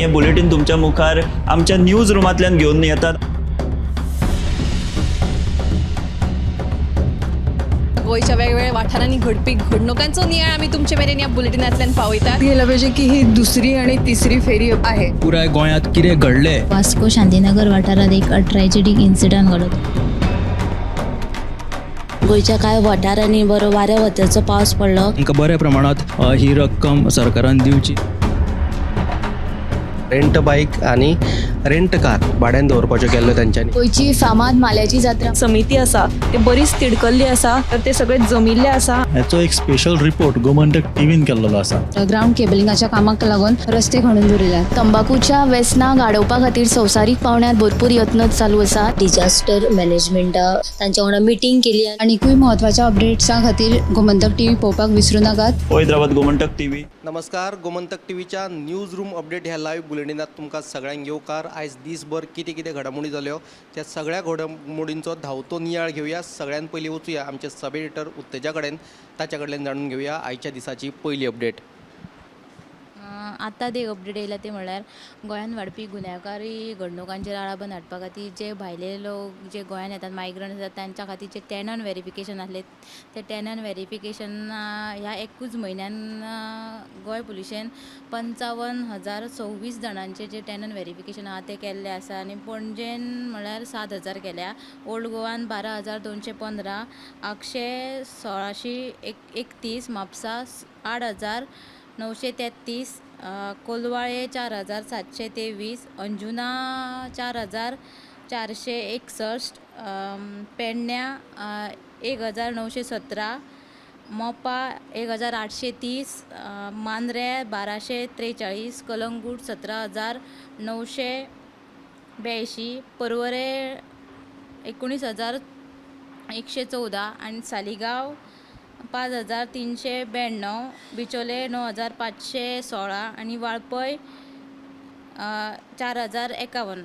हे बुलेटिन तुमच्या मुखार आमच्या न्यूज रूमांतल्यान घेऊन येतात। गोयच्या वेगवेगळ्या वाठारांनी घडपी घडणुकांचो नियाळ आमी तुमचे मेरेन ह्या बुलेटिनांतल्यान पावयतात। गेल्या पाहिजे की ही दुसरी आणि तिसरी फेरी आहे। पुराय गोंयांत कितें घडलें। वास्को शांतीनगर वाठारात एक ट्रॅजेडीक इन्सिडंट घडत। गोयच्या कांय वाठारांनी बरो वाऱ्या वताचो पावस पडलो। तांकां बऱ्या प्रमाणात ही रक्कम सरकारान दिवची। रेंट बाईक आणि रेंट कार भाड्यान दवरपाच्यो केल्ल्यो तांच्यांनी। गोयची फामाद माल्याची जात्रा समिती आसा ते बरीच तिडकल्ली आसा, तर ते सगळे जमिल्ले आसा। याचो एक स्पेशल रिपोर्ट गोमंतक टीव्हीन केल्लो आसा। ग्राउंड केबलिंगाच्या कामाक लागून रस्ते खणून दवरिल्यात। तंबाखूच्या व्यसनां गाडोवपा खातीर संवसारीक पावंड्यार भरपूर यत्न चालू आसा। डिजास्टर मॅनेजमेंट तांच्या वांगडा मिटींग केली। आनीकूय महत्वाच्या अपडेट्सां खातीर गोमंतक टीव्ही पळोवपाक विसरूं नाकात। पळयत रावात गोमंतक टीव्ही। नमस्कार, गोमंतक टीव्हीच्या न्यूज रूम अपडेट ह्या लाईव्ह बुलेटिनात तुमकां सगळ्यांक येवकार। आयज दिसभर कितें कितें घडामोडी जाल्यो त्या सगळ्या घडामोडींचो धांवतो नियाळ घेवया। सगळ्यान पयलीं वचूया आमचे सब एडिटर उत्तेजा कडेन, ताच्या कडल्यान जाणून घेवया आयच्या दिसाची पयली अपडेट। आतां एक अपडेट येयला ते म्हणल्यार गोंयांत वाडपी गुन्यांवकारी घडणुकांचेर आळाबंद हाडपा खातीर जे भायले लोक जे गोंयांत येतात, मायग्रंट्स येतात, तांच्या खातीर जे टॅनन व्हेरिफिकेशन आसलें ते टॅनन व्हेरिफिकेशन ह्या एकूच म्हयन्यान गोंय पुलिशेन 55,026 जाणांचे जे टॅनन व्हेरिफिकेशन आहा ते केल्ले आसा। आनी पणजेन म्हळ्यार 7,000 केल्या, ओल्ड गोवान 12,215, आक्षे 1,631, म्हापसा 8,933, कोलवाळे 4,723, अंजुना 4,461, पेडण्या 1,917, मोपा 1,830, मांद्रे 1,243, कलंगूट 17,982, परवरे 19,114 आणि सालिगांव 5,392, बिचोले 9,516 आणि वाळपय 4,051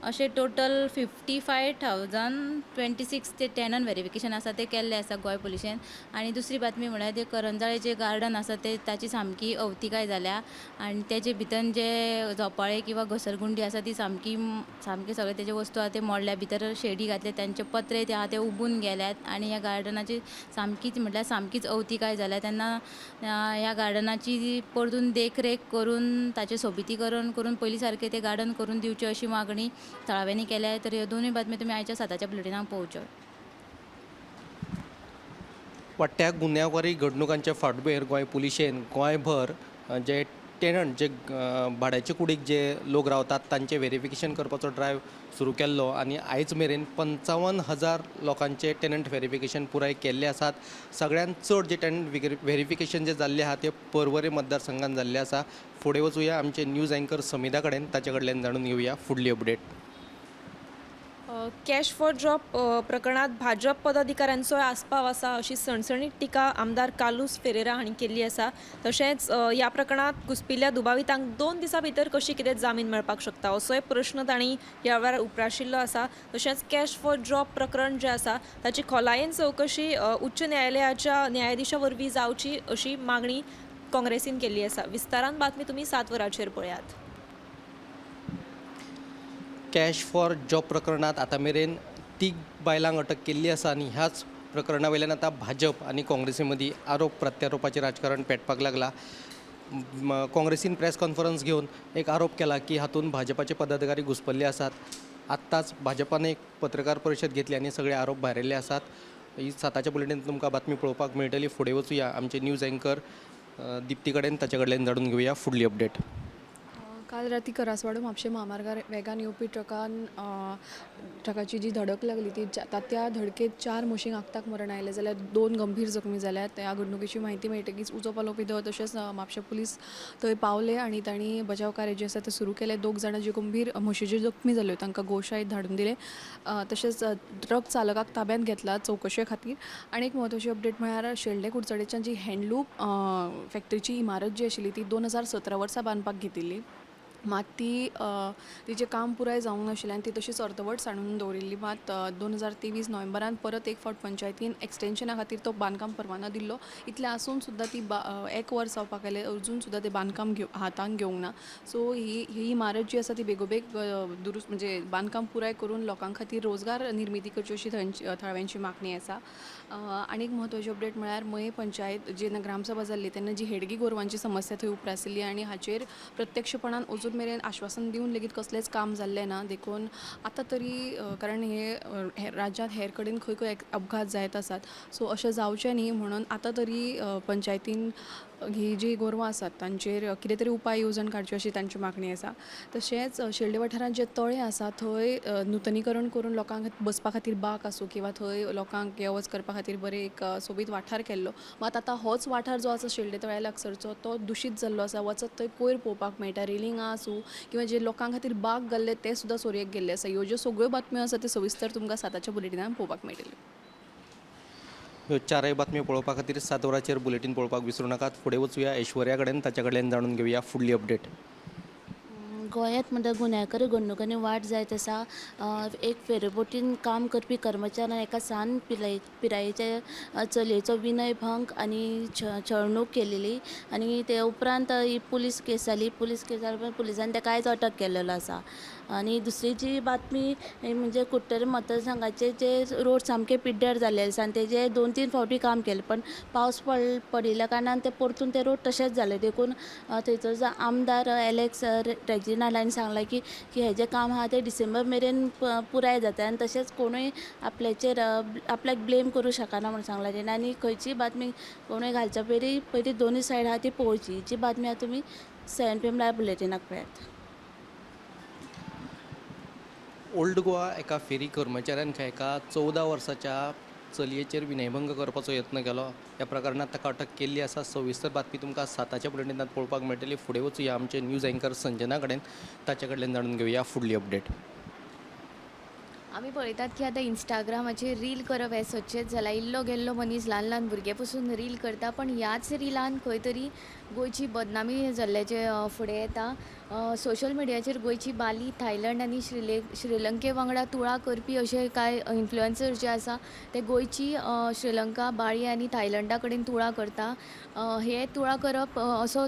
अशे टोटल 55,026 ते टॅनन व्हेरिफिकेशन आसा ते केल्ले आसा गोंय पुलिशेन। आणि दुसरी बातमी म्हळ्यार ते करंजाळे जे गार्डन आसा ते ताची सामकी अवतिकाय जाल्या आणि तेजे भितर जे झोपाळे किंवा घसरगुंडी आसा ती सामके सगळे तेजे वस्तू आहा ते मोडल्या, भितर शेडी घातले, तांचे पत्रे ते आहा ते उबून गेल्यात आणि ह्या गार्डनाची सामकीच म्हटल्यार सामकीच अवतिकाय जाल्या। तेन्ना ह्या गार्डनाची परतून देखरेख करून ताचें सोबितीकरण करून पयलीं सारकें ते गार्डन करून दिवचें अशी मागणी थळाव्यांनी केल्या। तर ह्यो दोनूय बातमी तुमी आयच्या 7च्या बुलेटिनाक पळोवच्यो। वाडट्या गुन्यांवकारी घडणुकांच्या फाटभुंयेर गोंय पुलिशेन गोंयभर जे टेनंट जे भाड्याचे कुडीक जे लोक रावतात तांचे व्हेरिफिकेशन करपाचो ड्रायव्ह सुरू केल्लो आणि आयज मेरेन 55,000 लोकांचे टेनंट व्हेरिफिकेशन पुराय केल्ले आसात। सगळ्यांत चड जे टेनंट व्हेरिफिकेशन जे जाल्ले आहा ते परवरे मतदारसंघात जाल्ले आसा। फुडें वचूया आमचे न्यूज अँकर समिधा कडेन, ताचे कडल्यान जाणून घेवया फुडली अपडेट। कॅश फॉर जॉब प्रकरणात भाजप पदाधिकाऱ्यांचो आस्पाव आसा अशी सणसणीत टिका आमदार कालूस फेरेरा हांणी केल्ली आसा। तशेंच ह्या प्रकरणात घुसपिल्ल्या दुबावितांक 2 दिसां भितर कशी कितें जामीन मेळपाक शकता असोय प्रश्न तांणी ह्या वेळार उपराशिल्लो आसा। तशेंच कॅश फॉर जॉब प्रकरण जें आसा ताची खोलायेन चवकशी उच्च न्यायालयाच्या न्यायाधीशा वरवीं जावची अशी मागणी काँग्रेसीन केल्ली आसा। विस्तारान बातमी तुमी 7 वरांचेर पळयात। कॅश फॉर जॉब प्रकरणात आता मेरेन 3 बायलांक अटक केल्ली आसा आणि ह्याच प्रकरणा वयल्यान आता भाजप आणि काँग्रेसी मदीं आरोप प्रत्यारोपाचें राजकारण पेटपाक लागला। काँग्रेसीन प्रेस कॉन्फरन्स घेवन एक आरोप केला की हातून भाजपाचे पदाधिकारी घुसपल्ले आसात। आत्ताच भाजपान एक पत्रकार परिशद घेतली आणि सगळे आरोप भायर येयल्ले आसात। ही 7च्या बुलेटिन तुमकां बातमी पळोवपाक मेळटली। फुडें वचूया आमचे न्यूज अँकर दिप्ती कडेन, ताचे कडल्यान जाणून घेवया फुडली अपडेट। काल राती करासवाडो म्हापशे महामार्गार वेगान येवपी ट्रकाची जी धडक लागली ती त्या धडकेत 4 म्हशींक आगताक मरण आयलें, जाल्यार 2 गंभीर जखमी जाल्यात। ह्या घडणुकेची म्हायती मेळटकीच उजो पालोवपी दळ तशेंच म्हापशे पुलीस थंय पावले आणि तांणी बचाव कार्य जे आसा तें सुरू केलें। 2 जाणां जी गंभीर म्हशी जखमी जाल्यो तांकां गोशाळेंत धाडून दिले। तशेंच ट्रक चालकाक ताब्यांत घेतला चवकशे खातीर। आनी एक म्हत्वाची अपडेट म्हळ्यार शेल्डे कुडचडेच्यान जी हँडलूम फॅक्टरीची इमारत जी आशिल्ली ती 2017 वर्सा बांदपाक घेतिल्ली मात तिचें काम पुराय जावंक नाशिल्लें आनी ती तशीच अर्दवट सांडून दवरिल्ली. मात 2023 नोव्हेंबरान परत एक फावट पंचायतीन एक्सटेन्शना खातीर तो बांदकाम परवानो दिल्लो. इतलें आसून सुद्दां ती 1 वर्स जावपाक आयलें, अजून सुद्दां तें बांदकाम हातांत घेवंक ना. सो ही इमारत जी आसा ती बेगोबेग दुरुस्त म्हणजे बांदकाम पुराय करून लोकां खातीर रोजगार निर्मिती करची अशी थळाव्यांची मागणी आसा. आनीक म्हत्वाची अपडेट म्हळ्यार मये पंचायत जेन्ना ग्रामसभा जाल्ली तेन्ना जी हेडगी गोरवांची समस्या थंय उप्रासिल्ली आनी हाचेर प्रत्यक्षपणान अजून मेरेन आश्वासन दिवन लेगीत कसलेंच काम जाल्लें ना. देखून आतां तरी कारण हे राज्यांत हेर कडेन खंय खंय अपघात जायत आसात, सो अशें जावचें न्ही म्हणून आतां तरी पंचायतीन ही जी गोरवां आसात तांचेर कितें तरी उपाय येवजण काडची अशी तांची मागणी आसा. तशेंच शेल्डे वाठारांत जे तळे आसा थंय नुतनीकरण करून लोकांक बसपा खातीर बाक आसूं किंवा थंय लोकांक ये वच करपा खातीर बरें एक सोबीत वाठार केल्लो. मात आतां होच वाठार जो आसा शेल्डे तळ्या लागसरचो तो दुशीत जाल्लो आसा. वचत थंय कोयर पळोवपाक मेळटा, रेलिंगां आसूं किंवा जे लोकां खातीर बाग घाल्ले ते सुद्दां सोयरेक गेल्ले आसा. ह्यो ज्यो सगळ्यो बातम्यो आसा त्यो सविस्तर तुमकां 7च्या बुलेटिनान पळोवपाक मेळटल्यो. ह्यो चारय बातम्यो पळोवपा खातीर 7 वरांचेर बुलेटीन पळोवपाक विसरूं नाकात. फुडें वचूया ऐश्वर्या कडेन, ताच्या कडल्यान जाणून घेवया फुडली अपडेट. गोंयांत म्हणटा गुन्यांवकारी घडणुकांनी वाड जायत आसा. एक फेरीबोटीन काम करपी कर्मचाऱ्यान एका सान पिरायेच्या चलयेचो विनय भंग आनी छळणूक केलेली आनी ते उपरांत ही पुलीस केस जाली. पुलीस केस जाल्या पुलिसांनी ताका आयज अटक केलेलो आसा. आनी दुसरी जी बातमी म्हणजे कुट्टरे मतदारसंघाचे जे रोड सामके पिड्ड्यार जाल्ले आसा आनी तेजे 2-3 फावटी काम केलें, पण पावस पडिल्ल्या कारणान ते परतून ते रोड तशेंच जाले. देखून थंयचो आमदार एलेक्स रेजिनाल्डांनी सांगलां की हेजें काम आहा तें डिसेंबर मेरेन पुराय जाता आनी तशेंच कोणूय आपल्याक ब्लेम करूं शकना म्हणून सांगलां तेणें. आनी खंयची बातमी कोणूय घालच्या पयलीं दोनूय सायड आहा ती पळोवची. जी बातमी आहा तुमी 7 PM लायव्ह बुलेटिनाक पळयात. ओल्ड गोवा एका फेरी कर्मचाऱ्यान एका 14 वर्साच्या चलयेचेर विनयभंग करपाचो यत्न केलो. ह्या प्रकरणात ताका अटक केल्ली आसा. सविस्तर बातमी तुमकां 7च्या बुलेटिनांत पळोवपाक मेळटली. फुडें वचूया आमचे न्यूज एंकर संजना कडेन, ताचे कडल्यान जाणून घेवया फुडली अपडेट. आमी पळयतात की आतां इंस्टाग्रामाचेर रील करप हें सदचेंच जालां. इल्लो गेल्लो मनीस ल्हान ल्हान भुरगे पसून रील करता, पण ह्याच रिलान खंय तरी गोंयची बदनामी जाल्ल्याचें फुडें येता. सोशल मिडियाचेर गोंयची बाली थायलंड आनी श्रीलंके वांगडा तुळा करपी अशे कांय इन्फ्लुएन्सर जे आसा ते गोंयची श्रीलंका, बाळी आनी थायलंडा कडेन तुळा करता. हे तुळा करप असो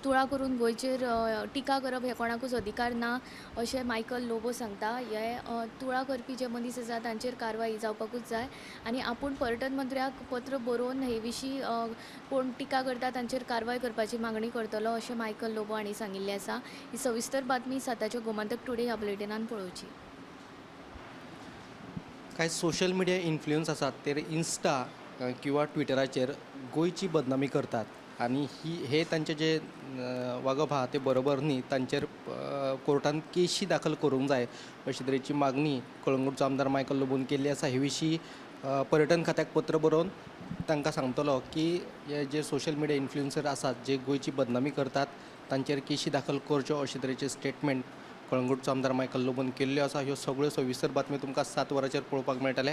तुळा करून गोंयचेर टिका करप हे कोणाकूच अधिकार ना अशें मायकल लोबो सांगता. हे तुळा करपी जे मनीस आसा तांचेर कारवाई जावपाकूच जाय आनी आपूण पर्यटन मंत्र्याक पत्र बरोवन हे विशीं कोण टिका करता तांचेर कारवाय करपाची मागणी करतलो अशें मायकल लोबो हांणी सांगिल्लें आसा. ही सविस्तर बातमी 7च्या गोमंतक टुडे ह्या बुलेटिनान पळोवची. कांय सोशल मिडिया इन्फ्लुएन्स आसात ते इन्स्टा किंवा ट्विटराचेर गोंयची बदनामी करतात आनी हे तांचे जे वागप आहा ते बरोबर न्ही. तांचेर कोर्टान केशी दाखल करूंक जाय अशे तरेची मागणी कळंगूटचो आमदार मायकल लोबोन केल्ली आसा. हे विशीं पर्यटन खात्याक पत्र बरोवन तांकां सांगतलो की हे जे सोशल मिडिया इन्फ्लुएन्सर आसात जे गोंयची बदनामी करतात तांचेर केशी दाखल करच्यो अशे तरेचे स्टेटमेंट कळंगूटचो आमदार मायकल लोबोन केल्ल्यो आसा. ह्यो सगळ्यो सविस्तर बातम्यो तुमकां 7 वरांचेर पळोवपाक मेळटले.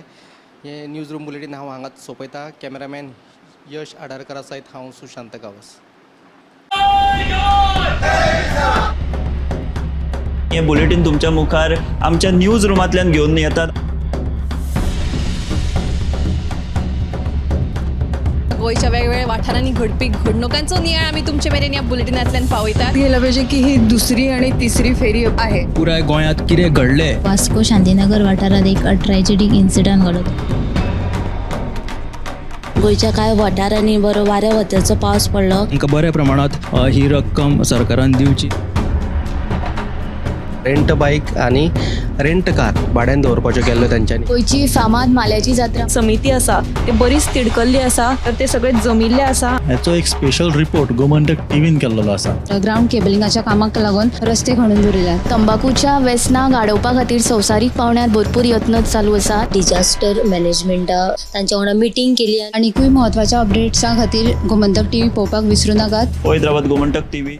हे न्यूज रूम बुलेटीन हांव हांगाच सोंपयतां. कॅमेरामॅन यश आडारकरा सयत हांव सुशांत गावस. हे बुलेटिन तुमच्या मुखार आमच्या न्यूज रुमांतल्यान घेवन येतात. गोंयच्या वेगवेगळ्या वाठारांनी घडपी घडणुकांचो नियाळ आमी तुमचे मेरेन ह्या बुलेटिनांतल्यान पावयतात. गेल्या पाहिजे की ही दुसरी आणि तिसरी फेरी आहे. पुराय गोंयांत कितें घडलें. वास्को शांतीनगर वाठारात एक ट्रॅजेडीक इन्सिडंट घडत. गोंयच्या कांय वाठारांनी बरो वाऱ्या वताचो पावस पडलो. तांकां बऱ्या प्रमाणात ही रक्कम सरकारान दिवची. रेंट बायक आनी रेंट कार भाड्यान दवरपाच्यो केल्ल्यो तांच्यांनी. गोंयची फामाद माल्याची जात्रा समिती आसा ते बरीच तिडकल्ली आसा, तर ते सगळे जमिल्ले आसा. ह्याचो एक स्पेशल रिपोर्ट गोमंतक टीव्हीन केल्लो आसा. ग्राउंड केबलिंगाच्या कामाक लागून रस्ते खणून दवरिल्यात. तंबाखूच्या व्यसनां गाडोवपा खातीर संवसारीक पावंड्यार भरपूर यत्न चालू आसा. डिजास्टर मॅनेजमेंट तांच्या वांगडा मिटींग केली. आनीकूय महत्वाच्या अपडेट्सां खातीर गोमंतक टीव्ही पळोवपाक विसरूं नाकात. पळयत रावात गोमंतक TV.